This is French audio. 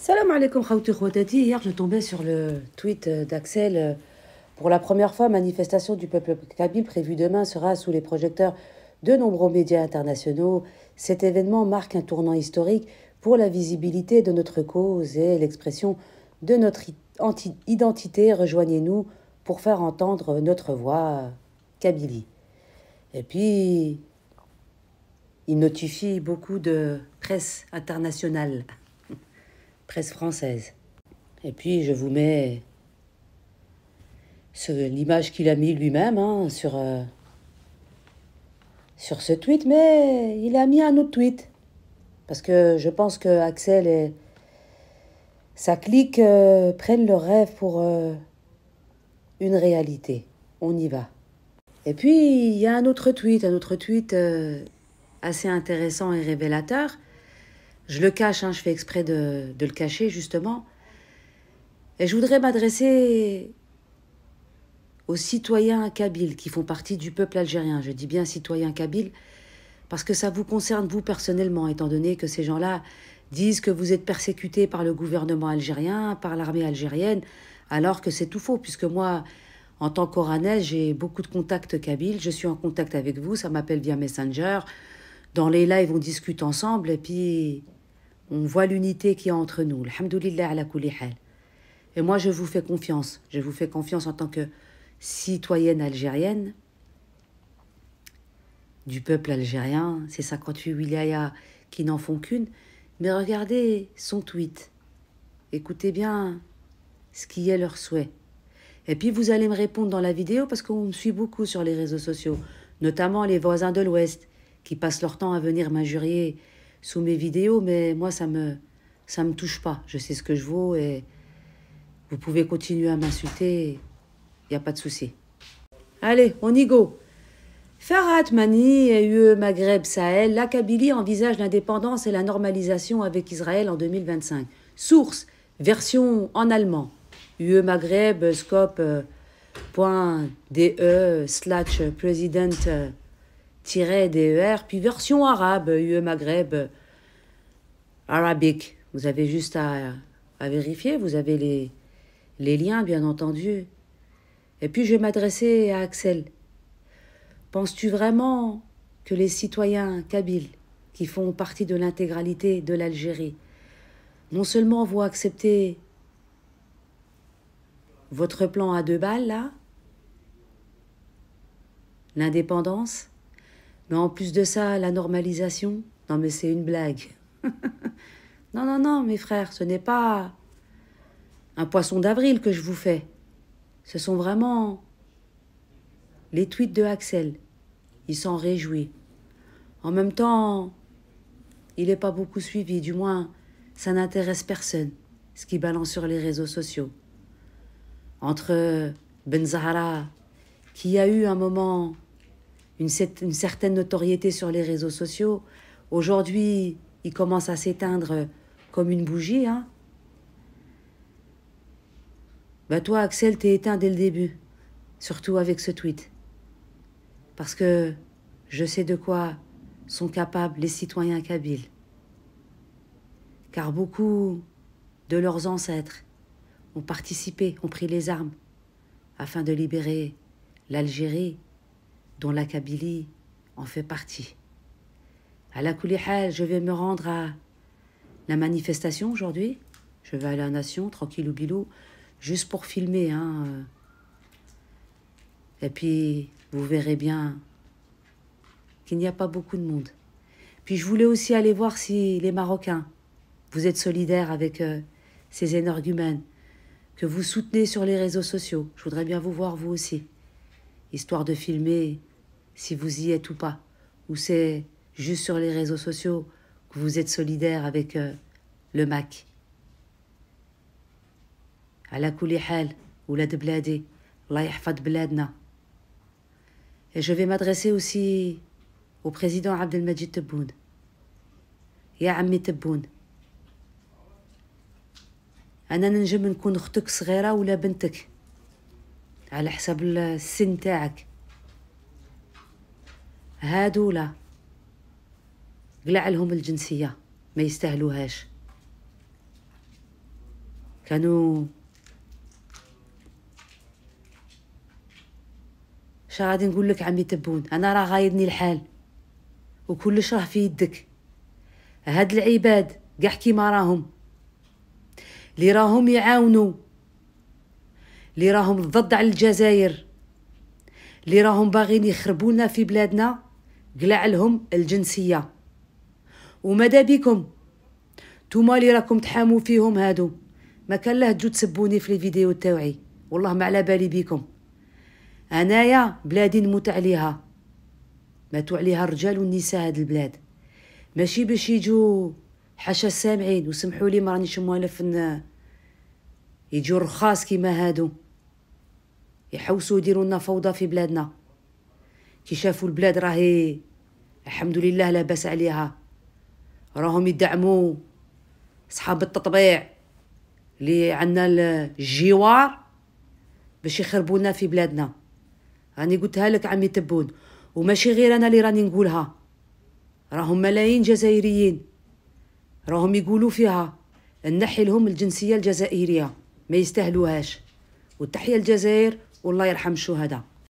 Salam alaikum khawti khawatati. Hier, je tombais sur le tweet d'Axel. Pour la première fois, manifestation du peuple kabyle prévue demain sera sous les projecteurs de nombreux médias internationaux. Cet événement marque un tournant historique pour la visibilité de notre cause et l'expression de notre identité. Rejoignez-nous pour faire entendre notre voix kabylie. Et puis, il notifie beaucoup de presse internationale, presse française. Et puis, je vous mets l'image qu'il a mis lui-même sur ce tweet, mais il a mis un autre tweet. Parce que je pense que Axel et sa clique prennent le rêve pour une réalité. On y va. Et puis, il y a un autre tweet assez intéressant et révélateur. Je le cache, je fais exprès de le cacher, justement. Et je voudrais m'adresser aux citoyens kabyles qui font partie du peuple algérien. Je dis bien citoyens kabyles parce que ça vous concerne vous personnellement, étant donné que ces gens-là disent que vous êtes persécutés par le gouvernement algérien, par l'armée algérienne, alors que c'est tout faux, puisque moi, en tant qu'oranaise, j'ai beaucoup de contacts kabyles, je suis en contact avec vous, ça m'appelle via Messenger. Dans les lives, on discute ensemble et puis on voit l'unité qu'il y a entre nous. Alhamdoulilah ala kulli hal. Et moi, je vous fais confiance. Je vous fais confiance en tant que citoyenne algérienne du peuple algérien. C'est 58 wilayas qui n'en font qu'une. Mais regardez son tweet. Écoutez bien ce qui est leur souhait. Et puis, vous allez me répondre dans la vidéo parce qu'on me suit beaucoup sur les réseaux sociaux, notamment les voisins de l'Ouest qui passent leur temps à venir m'injurier sous mes vidéos. Mais moi, ça me touche pas. Je sais ce que je vaux et vous pouvez continuer à m'insulter, il n'y a pas de souci. Allez, on y go. Farhat Mani et UE Maghreb Sahel, la Kabylie envisage l'indépendance et la normalisation avec Israël en 2025. Source, version en allemand. UE Maghreb, scope.de /president-der, puis version arabe, UE Maghreb, Arabic. Vous avez juste à vérifier, vous avez les liens, bien entendu. Et puis, je vais m'adresser à Axel. Penses-tu vraiment que les citoyens kabyles, qui font partie de l'intégralité de l'Algérie, non seulement vont accepter votre plan à 2 balles, là, l'indépendance, mais en plus de ça, la normalisation? Non, mais c'est une blague. Non, mes frères, ce n'est pas un poisson d'avril que je vous fais. Ce sont vraiment les tweets de Axel. Il s'en réjouit. En même temps, il n'est pas beaucoup suivi. Du moins, ça n'intéresse personne, ce qu'il balance sur les réseaux sociaux. Entre Ben Zahra, qui a eu un moment une certaine notoriété sur les réseaux sociaux, aujourd'hui, il commence à s'éteindre comme une bougie, Bah toi, Axel, t'es éteint dès le début, surtout avec ce tweet. Parce que je sais de quoi sont capables les citoyens kabyles. Car beaucoup de leurs ancêtres ont participé, ont pris les armes afin de libérer l'Algérie, dont la Kabylie en fait partie. À la Koulihal, je vais me rendre à la manifestation aujourd'hui. Je vais à la Nation, tranquillou bilou, juste pour filmer, Et puis, vous verrez bien qu'il n'y a pas beaucoup de monde. Puis, je voulais aussi aller voir si les Marocains, vous êtes solidaires avec ces énergumènes que vous soutenez sur les réseaux sociaux. Je voudrais bien vous voir, vous aussi, histoire de filmer si vous y êtes ou pas. Ou c'est juste sur les réseaux sociaux que vous êtes solidaires avec le MAC. على كل حال ولاد بلادي الله يحفظ بلادنا. Et je vais m'adresser aussi au président Abdelmajid Tebboune. يا عمي تبون، أنا ننجم نكون أختك صغيرة ولا بنتك على حسب السن تاعك. هادولا قلع لهم الجنسية، ما يستاهلوهاش. كانوا شا غادي نقول لك عمي تبون، انا راه غايدني الحال وكلش راه في يدك. هاد العباد كاع كيما راهم، اللي راهم يعاونوا، اللي راهم ضد على الجزائر، اللي راهم باغيين يخربونا في بلادنا، قلع لهم الجنسيه. وماذا بكم نتوما اللي راكم تحاموا فيهم هادو، ما كان له تجو تسبوني في الفيديو تاوعي، والله ما على بالي بكم. انايا بلادي نموت عليها، ماتوا عليها الرجال والنساء هاد البلاد، ماشي باش يجوا حاشا السامعين وسمحوا لي ما رانيش موالف يجوا رخاص كيما هادو يحوسوا يديروا لنا فوضى في بلادنا. كي شافوا البلاد راهي الحمد لله لاباس عليها، راهم يدعموا صحاب التطبيع اللي عندنا الجوار باش يخربوا لنا في بلادنا. راني قلتها لك عمي تبون، وماشي غير انا اللي راني نقولها، راهم ملايين جزائريين راهم يقولوا فيها نحي لهم الجنسيه الجزائريه، ما يستاهلوهاش. والتحيه الجزائر والله يرحم الشهداء.